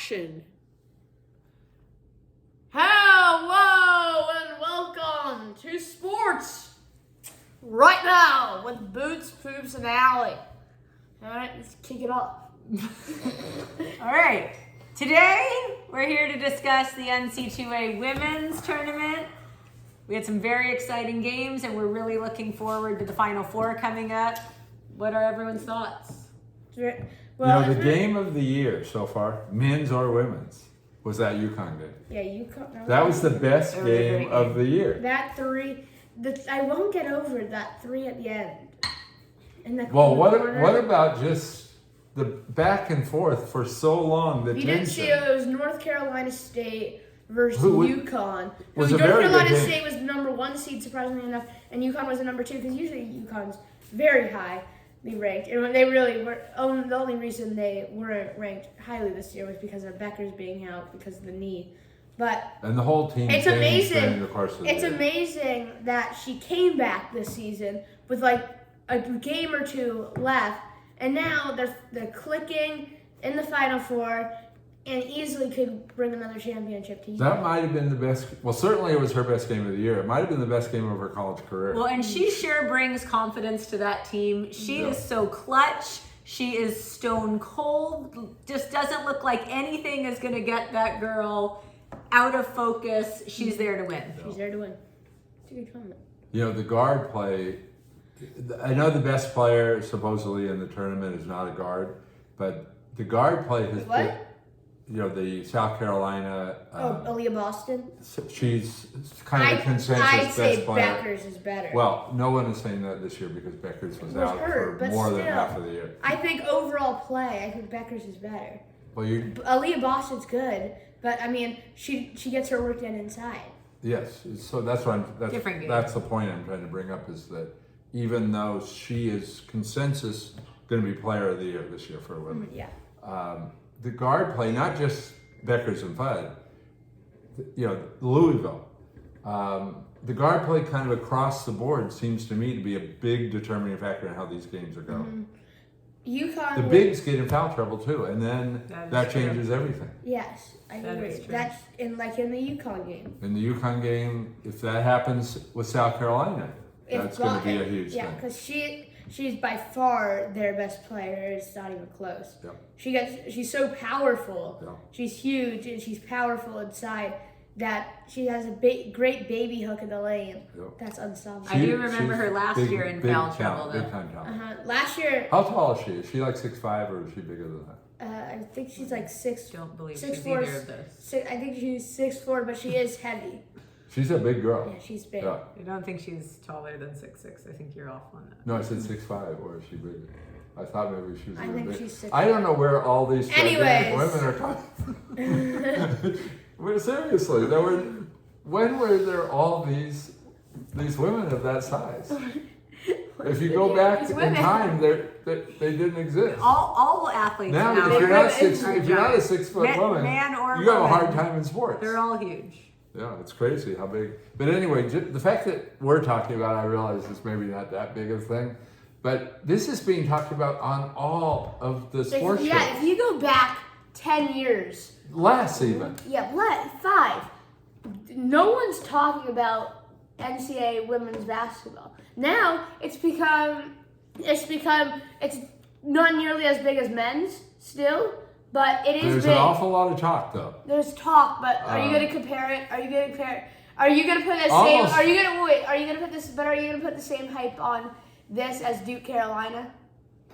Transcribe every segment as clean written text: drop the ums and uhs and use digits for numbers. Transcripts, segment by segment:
action. Hello and welcome to sports right now with Boots, Poops, and Allie. All right, let's kick it off. All right. Today, we're here to discuss the ncaa women's tournament. We had some very exciting games, and we're really looking forward to the Final Four coming up. What are everyone's thoughts? Well, the game of the year so far, men's or women's, was that UConn game. Yeah, UConn. That was the best game of the year. That three, I won't get over that three at the end. What about just the back and forth for so long? The you tension. didn't see it was North Carolina State versus UConn. Was North a very Carolina good game. State was the number one seed, surprisingly enough, and UConn was the number two because usually UConn's very highly ranked. And they really were. The only reason they weren't ranked highly this year was because of Becker's being out because of the knee. And the whole team. It's amazing. During the course of the year. Amazing that she came back this season with like a game or two left, and now they're clicking in the Final Four, and easily could bring another championship to you. That might have been the best. Well, certainly it was her best game of the year. It might have been the best game of her college career. Well, and she sure brings confidence to that team. She is so clutch. She is stone cold. Just doesn't look like anything is going to get that girl out of focus. She's there to win. She's there to win. It's a good comment. The guard play. I know the best player supposedly in the tournament is not a guard, but the guard play has been. The South Carolina. Aaliyah Boston. She's kind of a consensus I'd say best player. Beckers is better. Well, no one is saying that this year because Beckers was out hurt, for more than half of the year. I think overall play, I think Beckers is better. Well, Aaliyah Boston's good, but I mean, she gets her work done inside. Yes, so that's the point I'm trying to bring up is that even though she is consensus going to be player of the year this year for women. The guard play, not just Beckers and Fudd, Louisville. The guard play kind of across the board seems to me to be a big determining factor in how these games are going. The bigs get in foul trouble too, and then that changes everything. Yes, I agree. That's in the UConn game. In the UConn game, if that happens with South Carolina, that's going to be a huge thing. Yeah, because she's by far their best player. It's not even close. Yep. She's so powerful. Yep. She's huge and she's powerful inside that she has a great baby hook in the lane. Yep. That's unstoppable. I do remember her last year in foul trouble though. Big time talent. Last year. How tall is she? Is she like 6'5" or is she bigger than that? I think she's like 6. Don't believe 6'4", she's either of those. I think she's 6'4", but she is heavy. She's a big girl. Yeah, she's big. Yeah. I don't think she's taller than 6'6". I think you're off on that. No, I said 6'5", or is she bigger? I thought maybe she was I think big. she's 6'5". I don't know where all these gigantic Anyways. women are coming. Well, seriously, when were there all these women of that size? If you go back in time, they didn't exist. All athletes Now, if you're not a 6 foot woman, man or you have a woman, hard time in sports. They're all huge. Yeah, it's crazy how big. But anyway, the fact that we're talking about, I realize it's maybe not that big of a thing, but this is being talked about on all of the sports shows. Yeah, if you go back 10 years. Less even. Yeah, 5. No one's talking about NCAA women's basketball. Now it's not nearly as big as men's still, but it is There's big. an awful lot of talk though. There's talk, but are you going to compare it? Are you going to put the same? Almost. Are you going to put the same hype on this as Duke Carolina?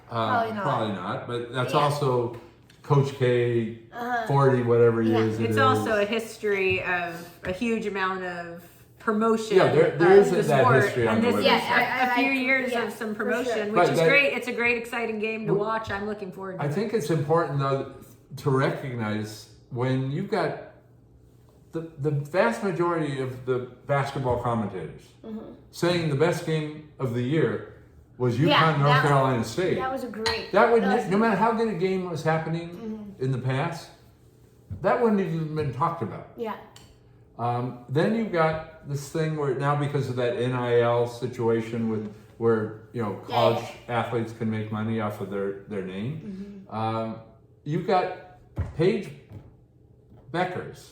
Probably not. Probably not. But that's also Coach K, 40 whatever years. It's also a history of a huge amount of promotion. Yeah, there is the that sport, history on and the this women's is side. a few years of some promotion, which is great. It's a great, exciting game to watch. I'm looking forward to it. I think it's important though to recognize when you've got the vast majority of the basketball commentators saying the best game of the year was UConn North Carolina State. That was a great. No matter how good a game was happening in the past, that wouldn't even been talked about. Yeah. Then you've got this thing where now because of that NIL situation where college athletes can make money off of their name, you've got Paige Beckers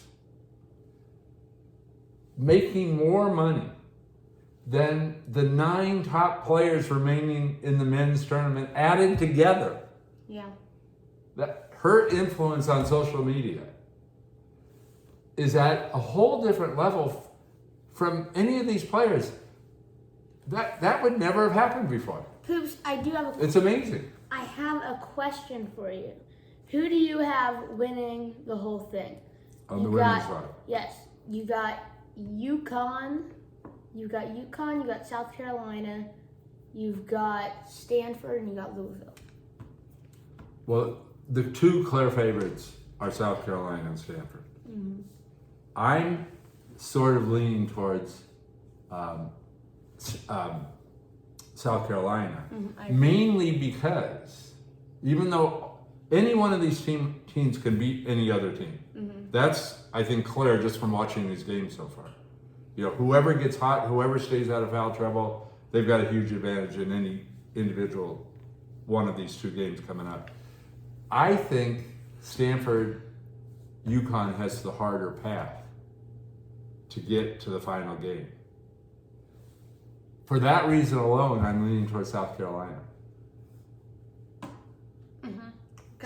making more money than the 9 top players remaining in the men's tournament added together. Yeah. That her influence on social media is at a whole different level from any of these players. That would never have happened before. Poops, I do have It's amazing. I have a question for you. Who do you have winning the whole thing? On the women's side. Yes. You got UConn. You got South Carolina. You've got Stanford, and you got Louisville. Well, the 2 clear favorites are South Carolina and Stanford. Mm-hmm. I'm sort of leaning towards South Carolina, mainly because even though any one of these teams can beat any other team, that's, I think, clear just from watching these games so far. You know, whoever gets hot, whoever stays out of foul trouble, they've got a huge advantage in any individual one of these 2 games coming up. I think Stanford, UConn has the harder path to get to the final game. For that reason alone, I'm leaning towards South Carolina.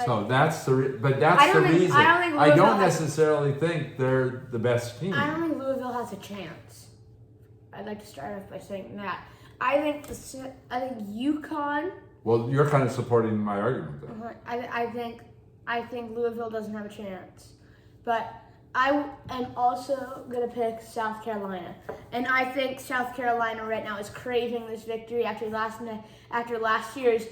So that's the reason. I don't necessarily think they're the best team. I don't think Louisville has a chance. I'd like to start off by saying that. I think UConn. Well, you're kind of supporting my argument, though. I think Louisville doesn't have a chance, but I am also gonna pick South Carolina, and I think South Carolina right now is craving this victory after last year's.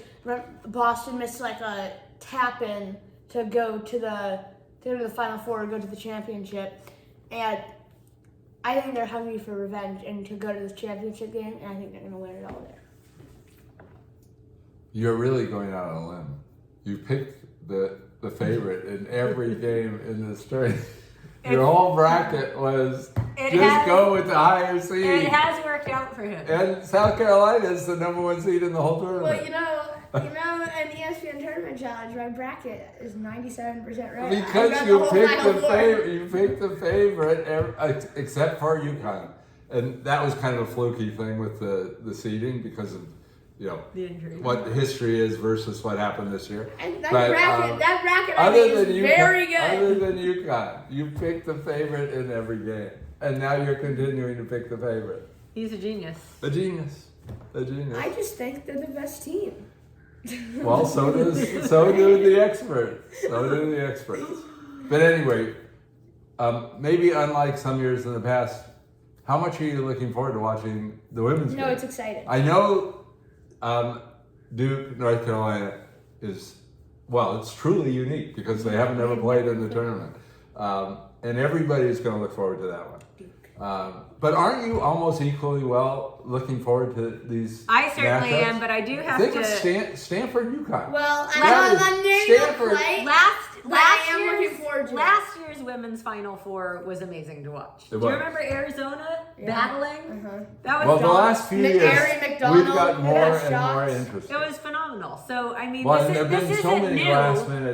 Boston missed like a tap in to go to the Final Four, go to the championship, and I think they're hungry for revenge and to go to this championship game, and I think they're gonna win it all there. You're really going out on a limb. You picked the favorite in every game in this tournament. Your whole bracket was go with the higher seed. It has worked out for him. And South Carolina is the number 1 seed in the whole tournament. Well, you know, in the ESPN Tournament Challenge, my bracket is 97% right. Because you picked the favorite, except for UConn, and that was kind of a fluky thing with the seeding because of the injury. What history is versus what happened this year. And that bracket I think is very good. Other than UConn, you picked the favorite in every game, and now you're continuing to pick the favorite. He's a genius. A genius. I just think they're the best team. Well, so do the experts. But anyway, maybe unlike some years in the past, how much are you looking forward to watching the women's game? No, it's exciting. I know Duke, North Carolina is, it's truly unique because they haven't ever played in the tournament. And everybody is going to look forward to that one. But aren't you almost equally looking forward to these I certainly matchups? am, but I do have Think to... of Stanford, UConn. Well, I'm naming a play. Last year's women's Final Four was amazing to watch. Do you remember Arizona battling? That was the last few years, we've got more and more interest. It was phenomenal. So, I mean, this isn't new.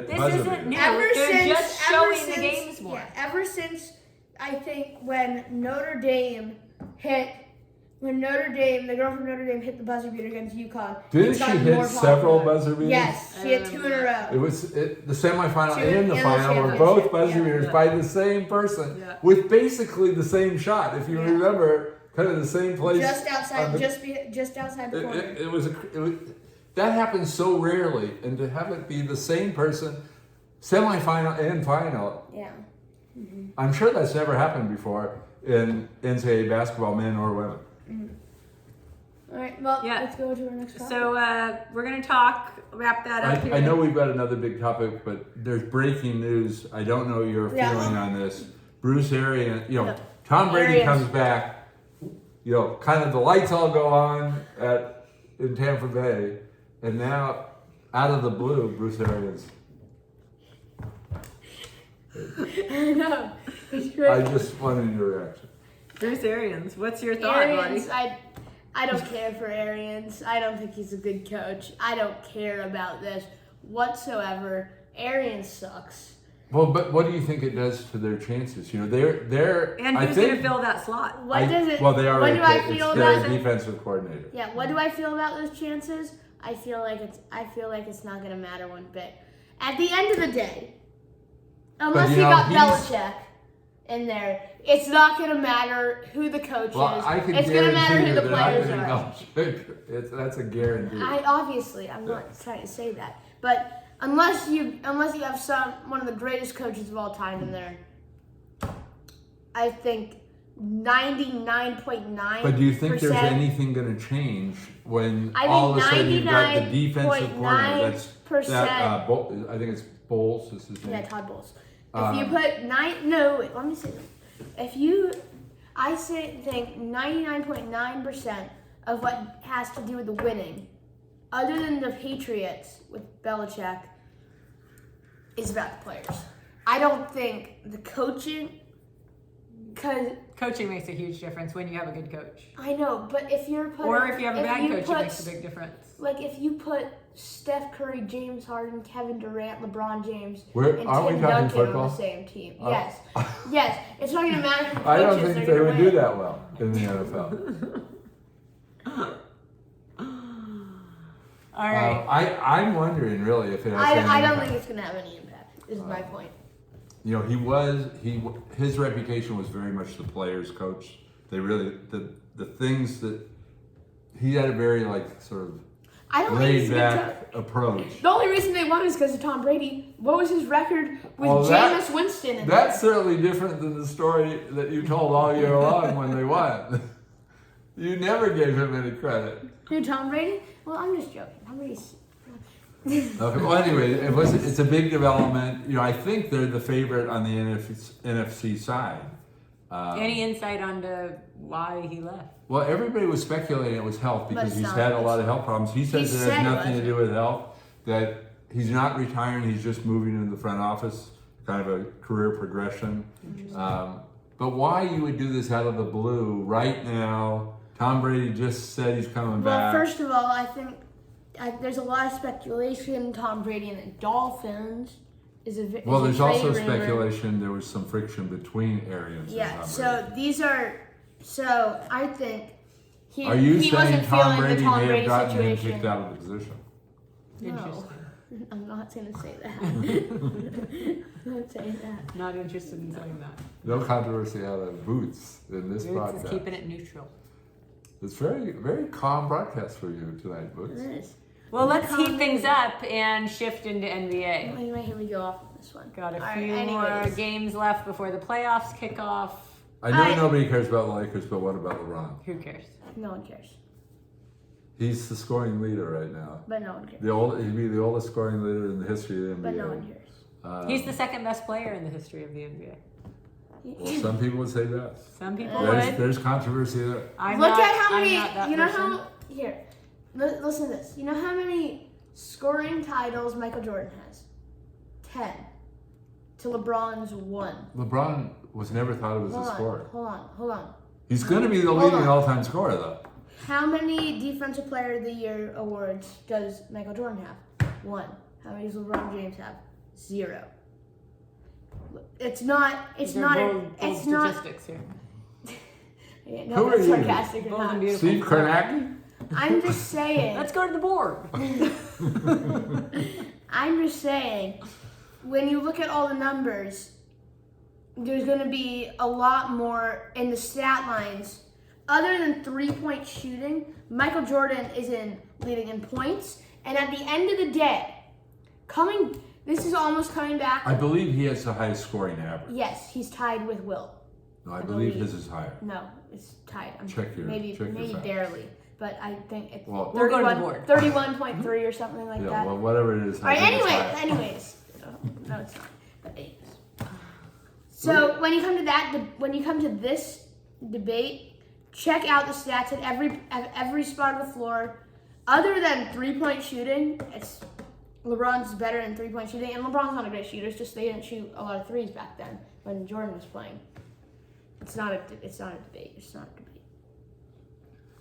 This isn't new. They're just showing the games more. Yeah, ever since, I think, when Notre Dame, the girl from Notre Dame hit the buzzer beater against UConn. Didn't she hit several buzzer beaters? Yes, she hit 2 in a row. It was the semifinal and the final were both buzzer beaters by the same person with basically the same shot. If you remember, kind of the same place. Just outside the corner. That happens so rarely, and to have it be the same person, semifinal and final. Yeah. Mm-hmm. I'm sure that's never happened before in NCAA basketball, men or women. All right, well, let's go to our next topic. So we're going to wrap that up here. I know we've got another big topic, but there's breaking news. I don't know your feeling on this. Bruce Arians, Tom Brady comes back, kind of the lights all go on in Tampa Bay, and now, out of the blue, Bruce Arians. I know. It's great. I just wanted your reaction. Bruce Arians, what's your thought, buddy? I don't care for Arians. I don't think he's a good coach. I don't care about this whatsoever. Arians sucks. Well, but what do you think it does to their chances? You know, they're. And I who's going to think, fill that slot? What does it? Well, they already. What do I It's feel their about it? defensive coordinator. Yeah. What do I feel about those chances? I feel like it's not going to matter one bit. At the end of the day, unless you got Belichick in there, it's not going to matter who the coach Well, is. I can It's going to matter guarantee who you the they're not players getting are. Belichick. That's a guarantee. I'm not trying to say that, but unless you have one of the greatest coaches of all time in there, I think 99.9%. But do you think there's anything going to change when all of a sudden you've got the defensive coordinator? I think it's Bowles. Is his name? Yeah, Todd Bowles. If you put let me say this. Think 99.9% of what has to do with the winning, other than the Patriots with Belichick, is about the players. I don't think the coaching, because Coaching makes a huge difference when you have a good coach. I know, but if you're putting, Or if you have a bad coach, it makes a big difference. Like if you put Steph Curry, James Harden, Kevin Durant, LeBron James, Aren't and we Tim talking Duncan football? on the same team. Yes, it's not going to matter. Who the I don't coaches think are they would gonna do win. that well in the NFL. All right. I'm wondering really if it has any I don't impact. think it's going to have any impact. Is my point. You know, his reputation was very much the players' coach. They really the things that he had a very sort of I don't think laid it's back approach. The only reason they won is because of Tom Brady. What was his record with Jameis Winston? In That's there? certainly different than the story that you told all year long when they won. You never gave him any credit. Who, Tom Brady? Well, I'm just joking. Tom Brady's. Okay. Well, anyway, it's a big development. You know, I think they're the favorite on the NFC side. Any insight onto why he left? Well, everybody was speculating it was health because it's he's not. had a lot of health problems. He says it said has it nothing to wasn't. do with health, that he's not retiring, he's just moving into the front office, kind of a career progression. But why you would do this out of the blue right now? Tom Brady just said he's coming back. Well, first of all, I think there's a lot of speculation. Tom Brady and the Dolphins is a very. Well, there's also rumor. speculation there was some friction between Arians and Tom Brady. So these are. So I think Are you he saying wasn't Tom feeling Brady the Tom may have Brady gotten him situation. kicked out of the position? No, Interesting. I'm not going to say that. I'm not saying that. Not interested in saying that. No controversy out of Boots in this Boots podcast. is keeping it neutral. It's very, very calm broadcast for you tonight, Boots. It is. Well, let's heat things up and shift into NBA. Anyway, here we go off on this one. Got a All few right, more anyways. games left before the playoffs kick off. I know nobody cares about the Lakers, but what about LeBron? Who cares? No one cares. He's the scoring leader right now. But no one cares. He'd be the oldest scoring leader in the history of the NBA. But no one cares. He's the second best player in the history of the NBA. Well, some people would say that. Some people There's, would. there's controversy there. Look at how many. You know how. Here, listen to this. You know how many scoring titles Michael Jordan has? 10. To LeBron's 1. LeBron was never thought of as a scorer. Hold on. He's going to be the Hold leading on. all-time scorer, though. How many Defensive Player of the Year awards does Michael Jordan have? 1. How many does LeBron James have? 0. It's not. It's They're not. bold It's not. statistics here. Yeah, Who no, are that's you? sarcastic or Bold and not. beautiful. Steve Kornacki? I'm just saying. Let's go to the board. I'm just saying, when you look at all the numbers, there's going to be a lot more in the stat lines. Other than 3-point shooting, Michael Jordan is leading in points. And at the end of the day, this is almost coming back. I believe he has the highest scoring average. Yes, he's tied with Will. No, I believe his is higher. No, it's tied. check Maybe your facts. barely, but I think it's Well, We'll go to the board. 31.3 or something like Yeah, that. well, whatever it is. All right. I think it's higher. Anyways, no, it's not. But anyways. So when you come to this debate, check out the stats at every spot of the floor. Other than 3-point shooting, LeBron's better in 3-point shooting, and LeBron's not a great shooter. It's just they didn't shoot a lot of threes back then when Jordan was playing. It's not a debate. It's not a debate.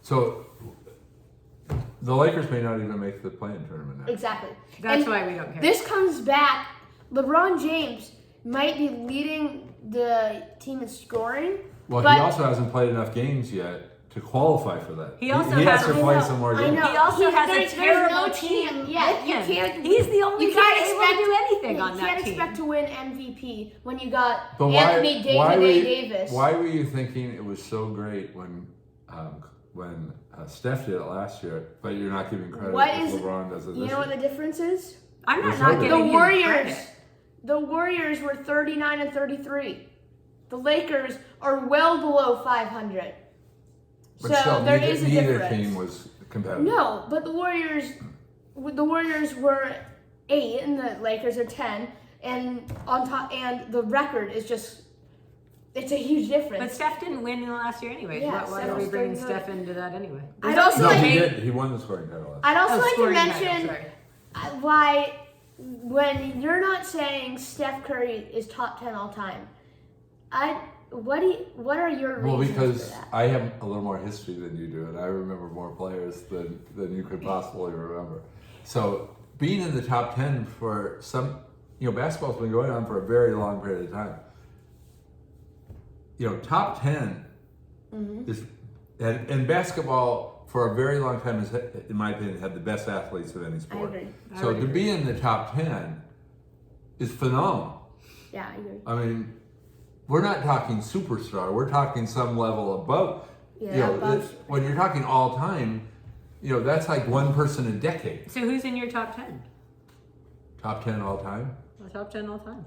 So, the Lakers may not even make the play-in tournament now. Exactly. That's And why we don't care. This comes back. LeBron James might be leading the team in scoring. Well, but he also hasn't played enough games yet to qualify for that. He also has has- to I play know, some more I games. know. He also has there's a terrible no team. Yeah, with you him. can't. He's the only You guy can't able expect to do anything you on that can't team. expect to win MVP when you got But Anthony Day-to-Day Davis. Why were you thinking it was so great when Steph did it last year, but you're not giving credit What as is- LeBron does it You this know what year? the difference is? I'm There's not no giving The him Warriors. credit. The Warriors were 39 and 33. The Lakers are well below 500. But so still, there neither, is a neither difference. team was competitive. No, but the Warriors were 8 and the Lakers are 10, and on top, and the record is just, it's a huge difference. But Steph didn't win last year anyway. Yeah, Why Steph are we was bringing 39. Steph into that anyway? I'd also No, like he to- did. He won the scoring title last I'd also like to scoring title, mention sorry. why, when you're not saying Steph Curry is top 10 all time, what are your Well, reasons because for that? I have a little more history than you do, and I remember more players than you could possibly remember. So being in the top 10 for some, basketball's been going on for a very long period of time. Top 10 is, and basketball for a very long time has, in my opinion, had the best athletes of any sport. agree. I So would to agree. be in the top 10 is phenomenal. Yeah, I agree. I mean, we're not talking superstar. We're talking some level above. Yeah, above. When you're talking all time, that's like one person a decade. So who's in your top 10? Top 10 all time. Top 10 all time.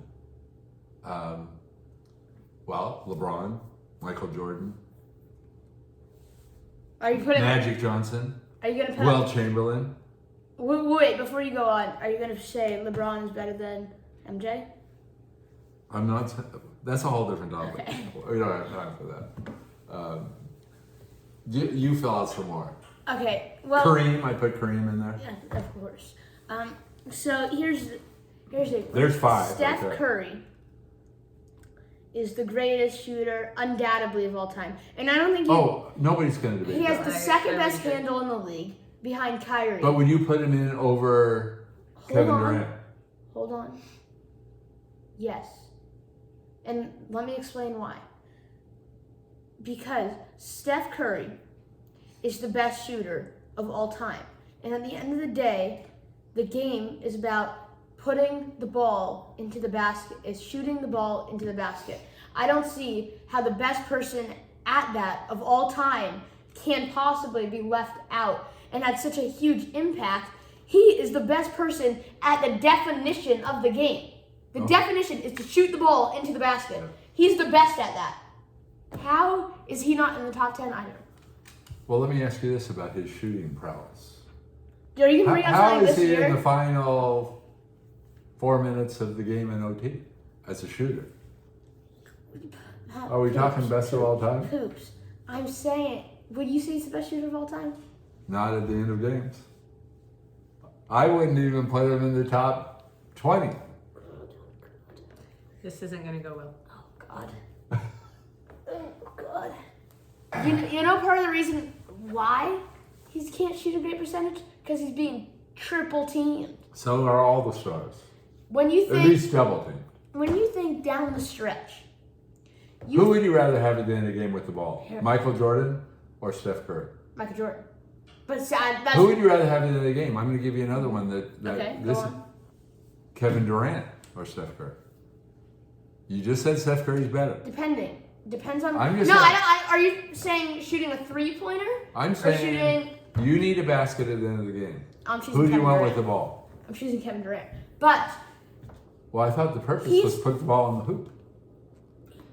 Well, LeBron, Michael Jordan, Are you putting? Magic Johnson, Are you gonna put? Will Chamberlain. Wait, before you go on, are you gonna say LeBron is better than MJ? I'm not. That's a whole different topic. Okay. We don't have time for that. You fill out some more. Okay, well. Kareem, I put Kareem in there. Yeah, of course. So here's it. There's 5 Steph right there. Curry is the greatest shooter, undoubtedly, of all time, and I don't think Nobody's going to debate he has that. the second best handle in the league behind Kyrie. But would you put him in over Kevin Durant? Hold on. Yes. And let me explain why. Because Steph Curry is the best shooter of all time. And at the end of the day, the game is about putting the ball into the basket, is shooting the ball into the basket. I don't see how the best person at that of all time can possibly be left out and had such a huge impact. He is the best person at the definition of the game. The definition is to shoot the ball into the basket. He's the best at that. How is he not in the top 10 either? Well, let me ask you this about his shooting prowess. Are you going to bring up How something is this he in the year? final 4 minutes of the game in OT as a shooter? Are we talking best of all time? Hoops. I'm saying, would you say he's the best shooter of all time? Not at the end of games. I wouldn't even put him in the top 20. This isn't going to go well. Oh, God. Oh, God. You know part of the reason why he can't shoot a great percentage? Because he's being triple teamed. So are all the stars. When you At think least double teamed. when you think down the stretch, Who would you rather have at the end of the game with the ball? Here. Michael Jordan or Steph Curry? Michael Jordan. But that's Who would you rather have at the end of the game? I'm going to give you another one that okay. this Go is on. Kevin Durant or Steph Curry. You just said Steph Curry's better. Depends on. I'm just no, saying- are you saying shooting a 3-pointer? I'm Or saying shooting. you need a basket at the end of the game. I'm choosing Who do you Kevin want Durant. with the ball? I'm choosing Kevin Durant. But Well, I thought the purpose He's- was put the ball in the hoop.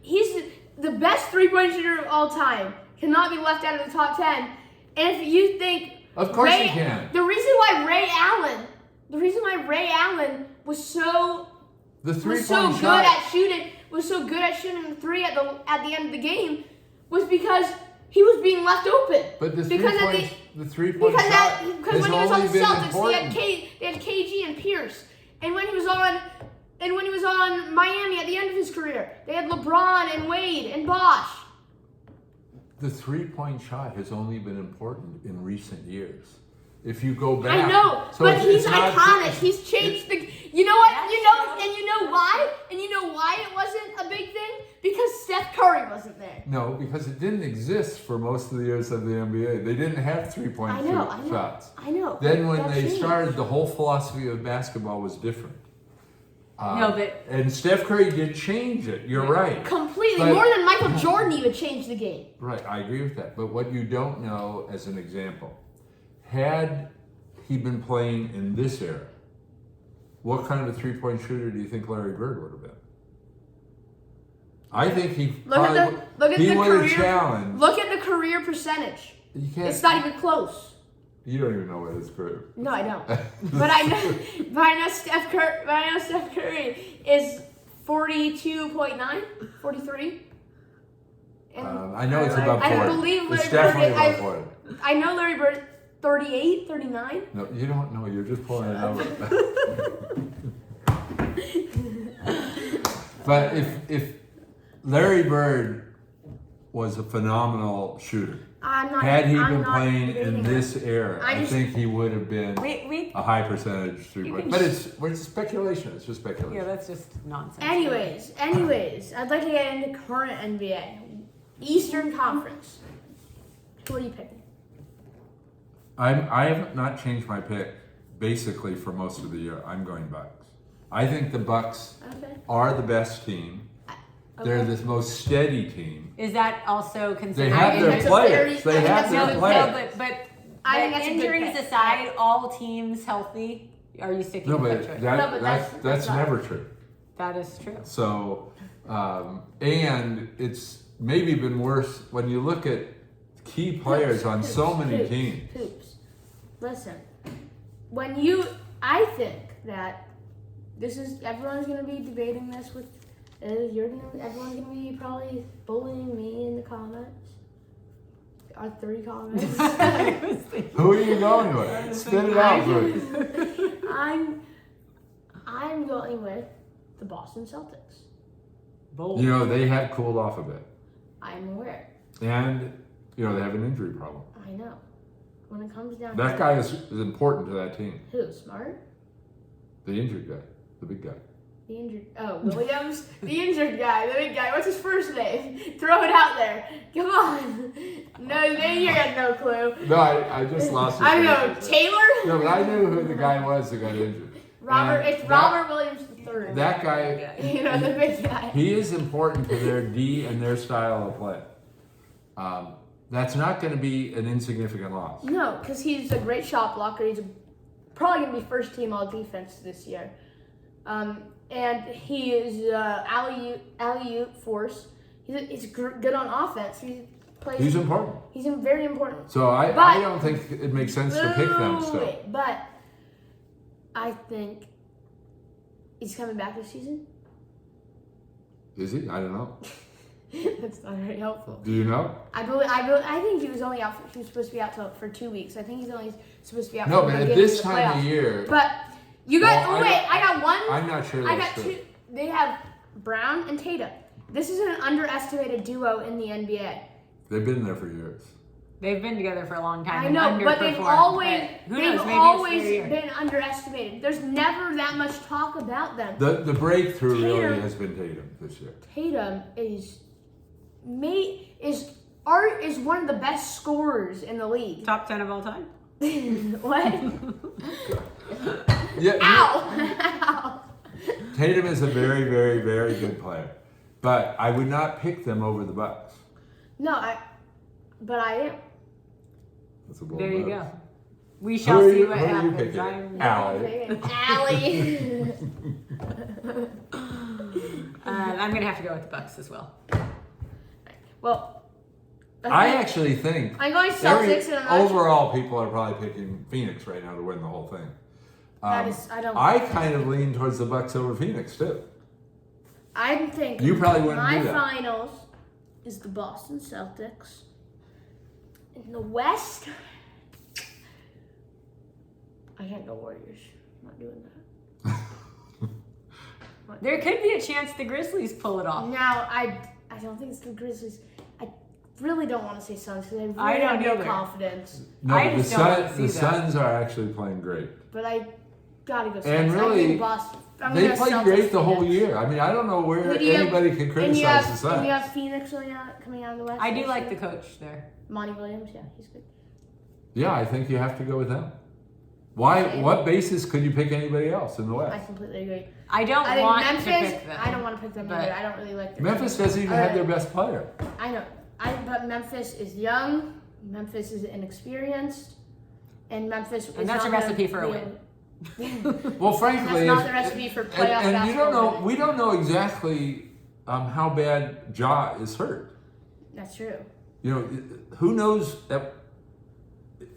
he's the best 3-point shooter of all time. Cannot be left out of the top 10. And if you think Of course he can. The reason why Ray Allen was so The was 3-point so good shot. at shooting the three at the end of the game was because he was being left open. But the because at three-point because shot because has when he was on only the been Celtics, important. they had KG and Pierce, and when he was on Miami at the end of his career, they had LeBron and Wade and Bosh. The 3-point shot has only been important in recent years. if you go back. I know, So but it's he's not- iconic. He's changed the. You know what? That's You know, true. and you know why? And you know why it wasn't a big thing? Because Steph Curry wasn't there. No, because it didn't exist for most of the years of the NBA. They didn't have 3-point I know. shots. I know. Then when That they changed. started, the whole philosophy of basketball was different. No, but- and Steph Curry did change it. You're right. Completely But- more than Michael Jordan even changed the game. Right, I agree with that. But what you don't know, as an example, had he been playing in this era, what kind of a 3-point shooter do you think Larry Bird would have been? I think he Look at probably the he would have career. challenged. Look at the career percentage. You can't. It's not even close. You don't even know what his career. No, I don't. But I know Steph Curry is 42.9, 43. And I know it's above 40. I believe It's Larry definitely Bird. above 40. I know Larry Bird 38, 39. No, you don't know. You're just pulling it out. But if Larry Bird was a phenomenal shooter, had he been playing in this era, I think he would have been a high percentage 3-point. But it's speculation. It's just speculation. Yeah, that's just nonsense. Anyways, I'd like to get into current NBA. Eastern Conference. Who are you picking? I have not changed my pick basically for most of the year. I'm going Bucks. I think the Bucks are the best team. They're the most steady team. Is that also They considered? have their players. They have their players. But I think that's a good injuries pick. aside, all teams healthy. Are you sticking No, with but that choice? that's not- never true. That is true. So, and it's maybe been worse when you look at key players on so many teams. Hoops. Listen, I think that everyone's gonna be debating this with. Everyone's gonna be probably bullying me in the comments. Our 3 comments. Who are you going with? Spit it out, Bruce. I'm going with the Boston Celtics. Bold. You know, they have cooled off a bit. I'm aware. And, you know, they have an injury problem. I know. When it comes down That to guy is important to that team. who? Smart? The injured guy. The big guy. The injured. Oh, Williams? The injured guy. The big guy. What's his first name? Throw it out there. Come on. No, you got no clue. No, I just lost his I name. know. Taylor? No, but I knew who the guy was that got injured. Robert. And It's Robert Williams III. That guy, You know, the big guy. he is important to their D and their style of play. That's not going to be an insignificant loss. No, because he's a great shot blocker. He's probably going to be first team all defense this year. And he is alley-oop force. He's good on offense. He's important. He's very important. So I But- don't think it makes sense to pick them still. Wait, but I think he's coming back this season. Is he? I don't know. That's not very helpful. Do you know? I think he was only out. He was supposed to be out for 2 weeks. I think he's only supposed to be out. No, for but the at beginning this of the time of playoffs. year, But you got. Well, I got one. I'm not sure I that's got true. 2. They have Brown and Tatum. This is an underestimated duo in the NBA. They've been there for years. They've been together for a long time. I and know, but they've underperformed, always but who knows, maybe always it's their year. been underestimated. There's never that much talk about them. The breakthrough really Tatum- has been Tatum this year. Tatum is one of the best scorers in the league. Top 10 of all time. What? Yeah, Ow! Tatum is a very, very, very good player, but I would not pick them over the Bucks. No, but I am. That's a bold There you move. go. We shall Who are see you- what who are you happens. picking? I'm, Allie. I'm going to have to go with the Bucks as well. Well, I actually think I'm going Celtics, and I'm not overall people are probably picking Phoenix right now to win the whole thing. I kind of lean towards the Bucks over Phoenix too. I'm thinking You probably wouldn't my do that. finals is the Boston Celtics. In the West, I can't go Warriors. I'm not doing that. There could be a chance the Grizzlies pull it off. Now, I don't think it's the Grizzlies. really don't want to say Suns because I really I don't have no either. confidence. No, I the just don't want to see the that. Suns are actually playing great. But I gotta go Suns. And I really, think Boston. I'm They gonna played Celtics great the whole Phoenix. year. I mean, I don't know where Who do you have- anybody can And criticize you the have Suns. Phoenix coming out of the West. I do this like year. the coach there. Monty Williams. Yeah, he's good. Yeah, I think you have to go with them. Why? Same. What basis could you pick anybody else in the I West? completely agree. I don't I think want Memphis. to pick them. I don't want to pick them but- either. I don't really like their Memphis team. doesn't even have their best player. I know. But Memphis is young. Memphis is inexperienced, and Memphis. And that's a recipe for a win. Well, frankly, That's not if- the recipe for playoff and you don't know. basketball. We don't know exactly how bad Ja is hurt. That's true. You know, who knows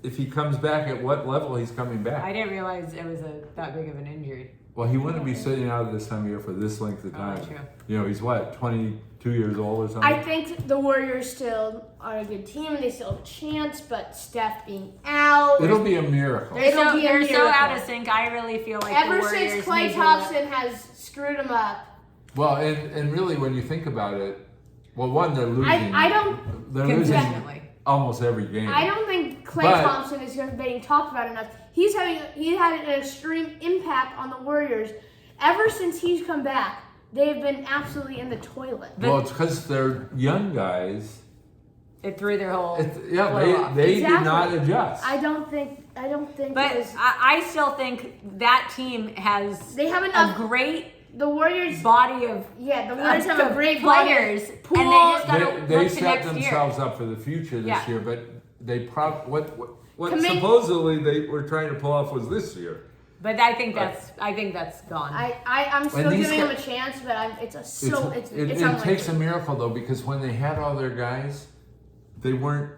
if he comes back at what level he's coming back. I didn't realize it was that big of an injury. Well, he wouldn't be sitting out this time of year for this length of time. true. You know, he's what, 22 years old or something? I think the Warriors still are a good team. They still have a chance, but Steph being out. It'll be a miracle. They're It'll so, be a they're so miracle. out of sync. I really feel like Ever the Warriors since Klay need to Thompson has screwed him up. Well, and really, when you think about it, well, one, they're losing. I don't. They're losing consistently. almost every game. I don't think Klay But- Thompson is being talked about enough. He had an extreme impact on the Warriors. Ever since he's come back, they've been absolutely in the toilet. Well, it's because they're young guys. It threw their whole Yeah, flow off. they did Exactly. not adjust. I don't think But there's- I still think that team has they have a enough. great The Warriors. body of Yeah, the Warriors have a of great players, Pool. and they just gotta They look to set next themselves year. up for the future this Yeah. year, but they what Commit- supposedly they were trying to pull off was this year. But I think that's gone. I'm still these giving guys- him a chance, but it's It unlikely. takes a miracle though, because when they had all their guys, they weren't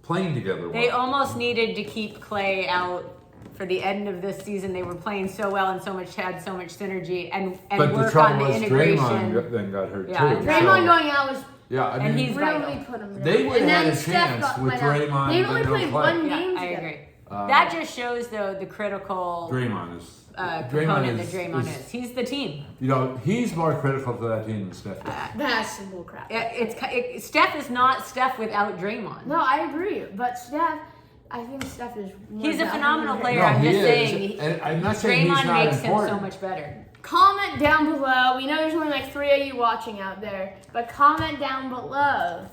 playing together. They well. almost needed to keep Clay out for the end of this season. They were playing so well and had so much synergy and But the work on trouble the was integration. Draymond then got hurt Yeah, too. Draymond so- going out was Yeah, I And mean, he's really vital. put him down. They would've And had then a Steph chance with went out. Draymond They and only no played Clay. one Yeah, game I together. agree. That just shows though the critical Draymond is component that Draymond is. He's the team. You know, he's more critical to that team than Steph is. That's some bull crap. Steph is not Steph without Draymond. No, I agree. But I think Steph is more He's a valuable phenomenal than player. No, I'm he just is. saying. And I'm not saying he's Draymond not makes him important. so much better. Comment down below. We know there's only like 3 of you watching out there, but comment down below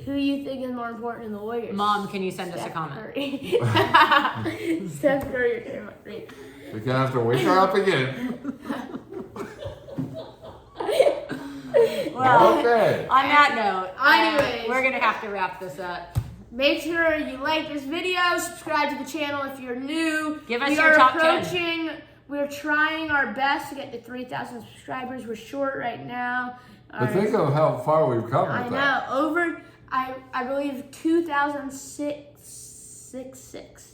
who you think is more important in the Warriors. Mom, can you send us a Steph comment? Curry. Steph Curry or Draymond Green. We're gonna have to wake her up again. Well, Okay. on that note, Anyways. we're gonna have to wrap this up. Make sure you like this video, subscribe to the channel if you're new. Give us we your are top 10. approaching, We're trying our best to get to 3,000 subscribers. We're short right now. But think of how far we've come I with know. that. Over, I believe 2,666.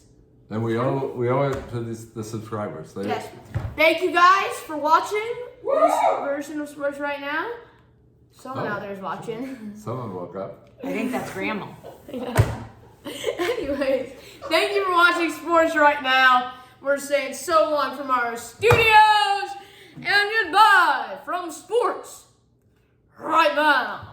And we owe it to the subscribers. They- Yes. Thank you guys for watching this version of Sports Right Now. Someone out there is watching. Someone woke up. I think that's Grandma. Anyways, thank you for watching Sports Right Now. We're saying so long from our studios and goodbye from Sports Right Now.